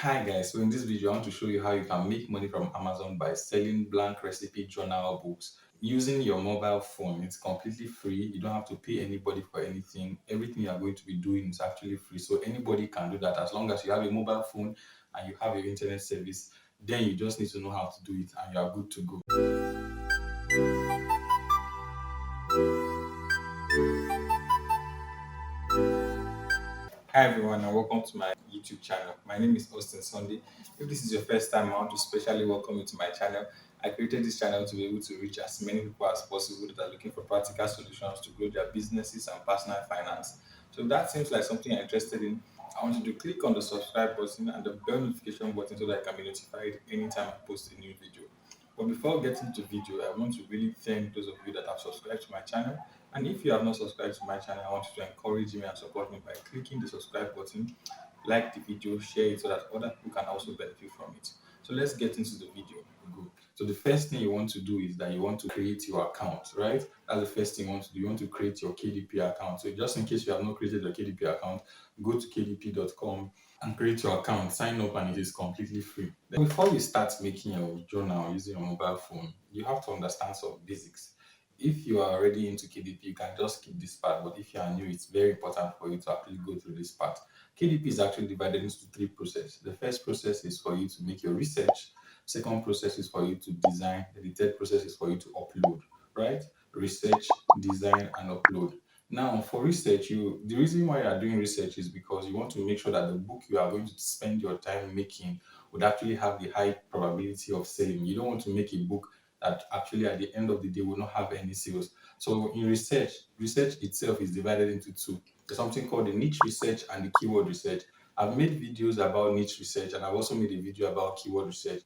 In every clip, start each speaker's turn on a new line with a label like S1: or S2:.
S1: Hi guys, so in this video I want to show you how you can make money from Amazon by selling blank recipe journal books using your mobile phone. It's completely free. You don't have to pay anybody for anything. Everything you are going to be doing is actually free. So anybody can do that as long as you have a mobile phone and you have your internet service. Then you just need to know how to do it and you are good to go. Hi everyone and welcome to my YouTube channel. My name is Austin Sunday. If this is your first time, I want to specially welcome you to my channel. I created this channel to be able to reach as many people as possible that are looking for practical solutions to grow their businesses and personal finance. So if that seems like something you're interested in, I want you to click on the subscribe button and the bell notification button so that I can be notified anytime I post a new video. But before getting to video, I want to really thank those of you that have subscribed to my channel. And if you have not subscribed to my channel, I want you to encourage me and support me by clicking the subscribe button, like the video, share it so that other people can also benefit from it. So let's get into the video. Go. So the first thing you want to do is that you want to create your account, right? That's the first thing you want to do. You want to create your KDP account. So just in case you have not created your KDP account, go to kdp.com and create your account, sign up, and it is completely free. Then before you start making your journal using your mobile phone, you have to understand some basics. If you are already into KDP, you can just skip this part, but if you are new, it's very important for you to actually go through this part. KDP is actually divided into three processes. The first process is for you to make your research. Second process is for you to design. The third process is for you to upload, right? Research, design, and upload. Now, for research, the reason why you are doing research is because you want to make sure that the book you are going to spend your time making would actually have the high probability of selling. You don't want to make a book that actually at the end of the day will not have any sales. So in research, research itself is divided into two. There's something called the niche research and the keyword research. I've made videos about niche research and I've also made a video about keyword research.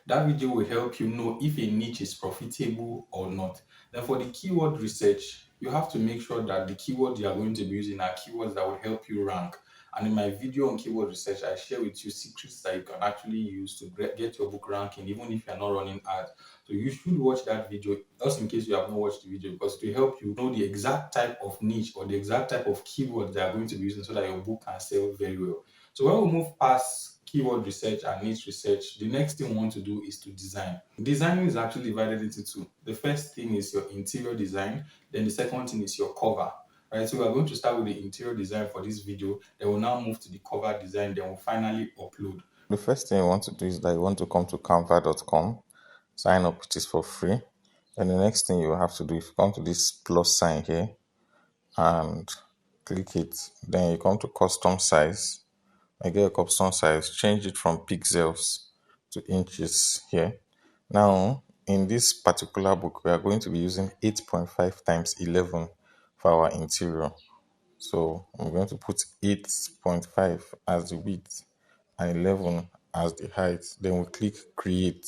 S1: That video will help you know if a niche is profitable or not. Then for the keyword research, you have to make sure that the keyword you are going to be using are keywords that will help you rank. And in my video on keyword research, I share with you secrets that you can actually use to get your book ranking, even if you're not running ads. So you should watch that video just in case you have not watched the video, because to help you know the exact type of niche or the exact type of keywords that are going to be using so that your book can sell very well. So when we move past keyword research and niche research, the next thing we want to do is to design. Designing is actually divided into two. The first thing is your interior design, then the second thing is your cover. Right, so we are going to start with the interior design for this video, then we'll now move to the cover design, then we'll finally upload. The first thing you want to do is that you want to come to canva.com, sign up, it is for free. And the next thing you have to do is come to this plus sign here and click it. Then you come to custom size. I get a custom size, change it from pixels to inches here. Now, in this particular book, we are going to be using 8.5 times 11 for our interior. So I'm going to put 8.5 as the width and 11 as the height. Then we click create.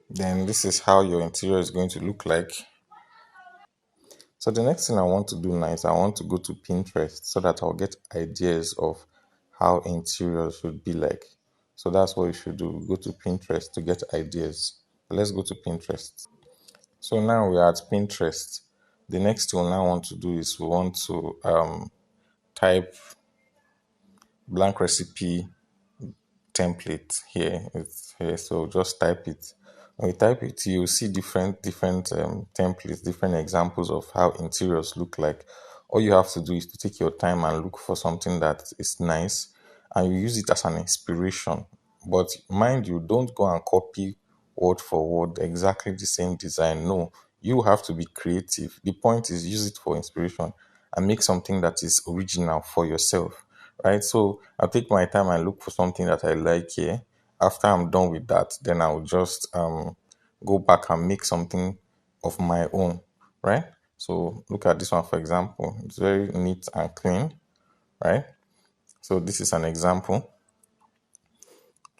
S1: Then this is how your interior is going to look like. So the next thing I want to do now is I want to go to Pinterest so that I'll get ideas of how interior should be like. So that's what you should do. Go to Pinterest to get ideas. Let's go to Pinterest. So now we are at Pinterest. The next thing we now want to do is we want to type blank recipe template here. It's here, so just type it. When you type it, you see different templates, different examples of how interiors look like. All you have to do is to take your time and look for something that is nice, and you use it as an inspiration. But mind you, don't go and copy word for word exactly the same design. No, you have to be creative. The point is use it for inspiration and make something that is original for yourself, right? So I'll take my time and look for something that I like here. After I'm done with that, then I'll just go back and make something of my own, right? So look at this one, for example. It's very neat and clean, right? So this is an example.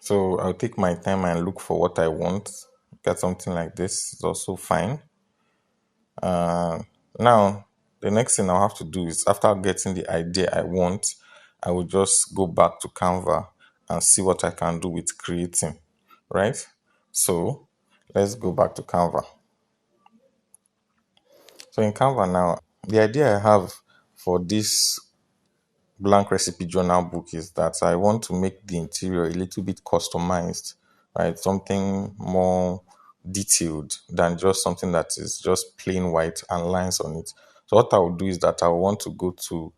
S1: So I'll take my time and look for what I want. Get something like this is also fine. Now, the next thing I'll have to do is after getting the idea I want, I will just go back to Canva and see what I can do with creating, right? So let's go back to Canva. So in Canva now, the idea I have for this blank recipe journal book is that I want to make the interior a little bit customized, right? Something more detailed than just something that is just plain white and lines on it. So what I would do is that I want to go to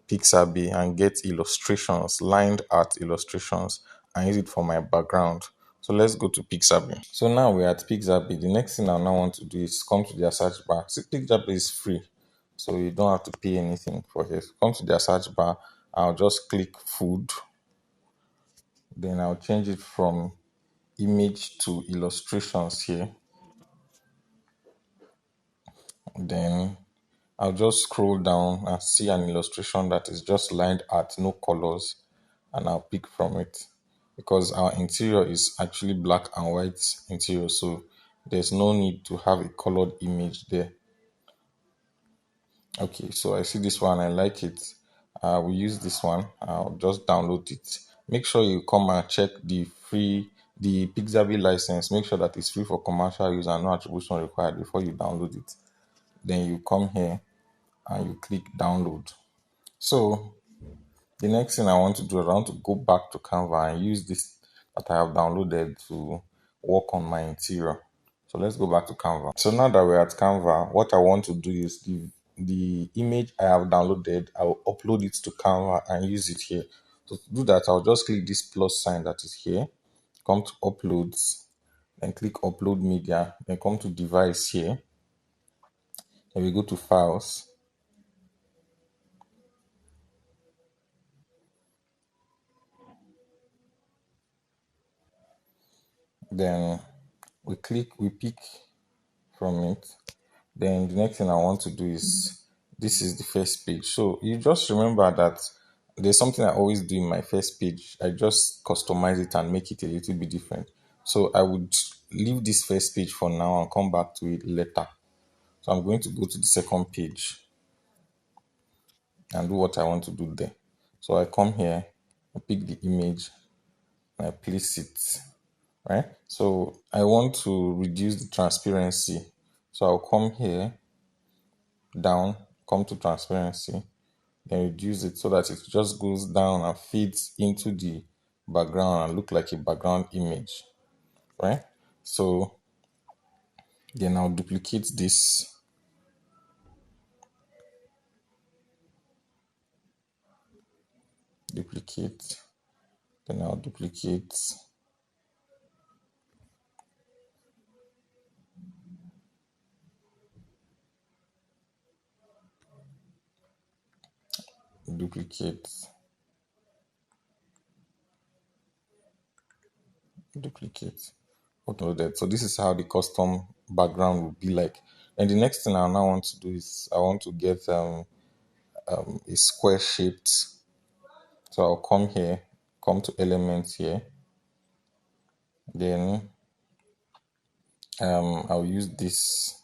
S1: Pixabay and get illustrations, lined art illustrations, and use it for my background. So let's go to Pixabay. So now we're at Pixabay. The next thing I now want to do is come to their search bar. See, Pixabay is free, so you don't have to pay anything for it. Come to their search bar. I'll just click food. Then I'll change it from image to illustrations here. Then I'll just scroll down and see an illustration that is just lined art, no colors, and I'll pick from it because our interior is actually black and white interior, so there's no need to have a colored image there. Okay, so I see this one, I like it. We use this one. I'll just download it. Make sure you come and check the Pixabay license. Make sure that it's free for commercial use and no attribution required before you download it. Then you come here and you click download. So the next thing I want to do is I want to go back to Canva and use this that I have downloaded to work on my interior. So let's go back to Canva. So now that we're at Canva, what I want to do is the image I have downloaded, I'll upload it to Canva and use it here. So to do that, I'll just click this plus sign that is here, come to uploads, then click upload media, then come to device here. Then we go to files. Then we pick from it. Then the next thing I want to do is this is the first page. So you just remember that there's something I always do in my first page. I just customize it and make it a little bit different. So I would leave this first page for now and come back to it later. So I'm going to go to the second page and do what I want to do there. So I come here, I pick the image, and I place it, right? So I want to reduce the transparency. So I'll come here, down, come to transparency, then reduce it so that it just goes down and fits into the background and look like a background image, right? So then I'll duplicate this, duplicate, then I'll duplicate, duplicate, duplicate, uploaded. So this is how the custom background will be like. And the next thing I now want to do is I want to get a square shaped. So I'll come here, come to elements here, then I'll use this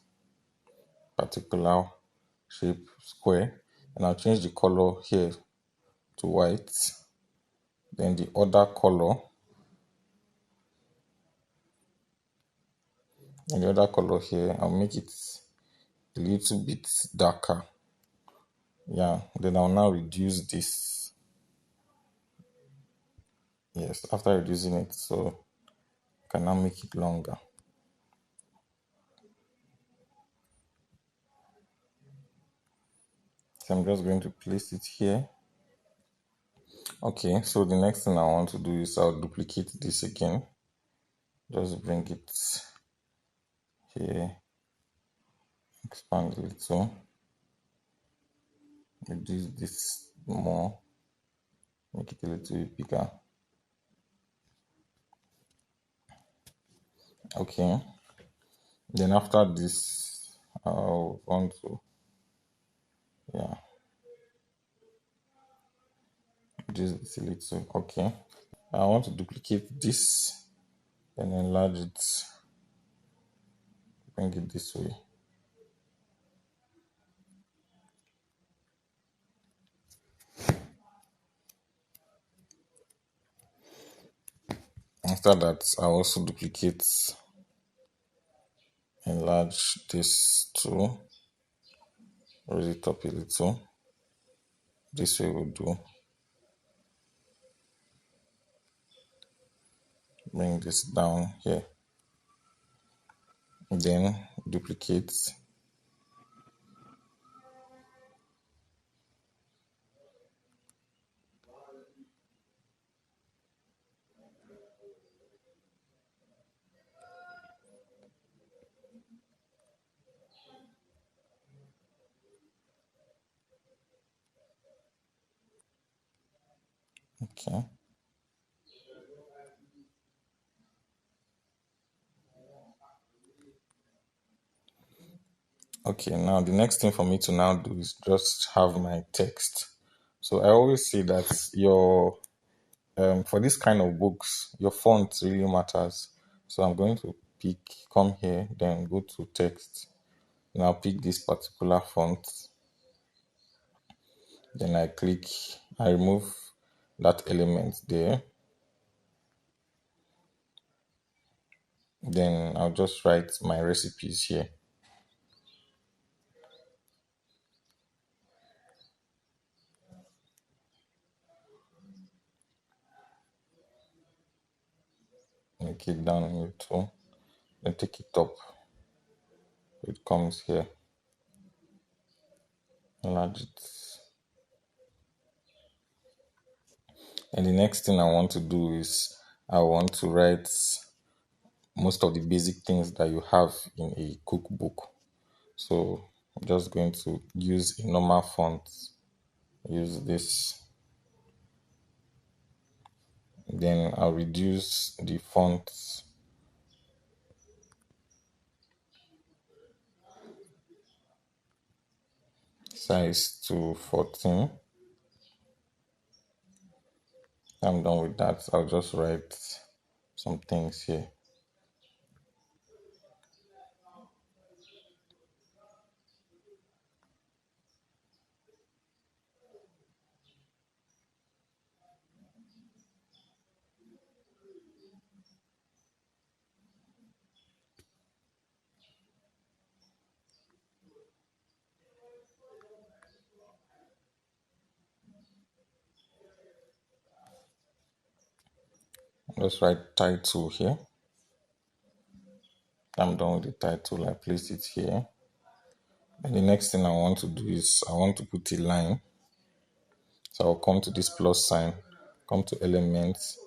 S1: particular shape square and I'll change the color here to white. Then the other color, and the other color here, I'll make it a little bit darker. Yeah, then I'll now reduce this. Yes, after reducing it, so I can now make it longer. So I'm just going to place it here. Okay, so the next thing I want to do is I'll duplicate this again. Just bring it here, expand a little, reduce this more, make it a little bit bigger. Okay, then after this, I'll want to, yeah, reduce this a little. Okay, I want to duplicate this and enlarge it, bring it this way. After that, I'll also duplicate, enlarge this too, raise it up a little. This way will do. Bring this down here. Then duplicate. Okay. Okay, now the next thing for me to now do is just have my text. So I always say that your for this kind of books, your font really matters. So I'm going to pick, come here, then go to text. Now pick this particular font. Then I click, I remove that element there. Then I'll just write my recipes here. Make it down in the two. Then take it up. It comes here. Enlarge it. And the next thing I want to do is I want to write most of the basic things that you have in a cookbook. So I'm just going to use a normal font. Use this. Then I'll reduce the font size to 14. I'm done with that. I'll just write some things here. Just write title here. I'm done with the title. I place it here. And the next thing I want to do is I want to put a line. So I'll come to this plus sign, come to elements,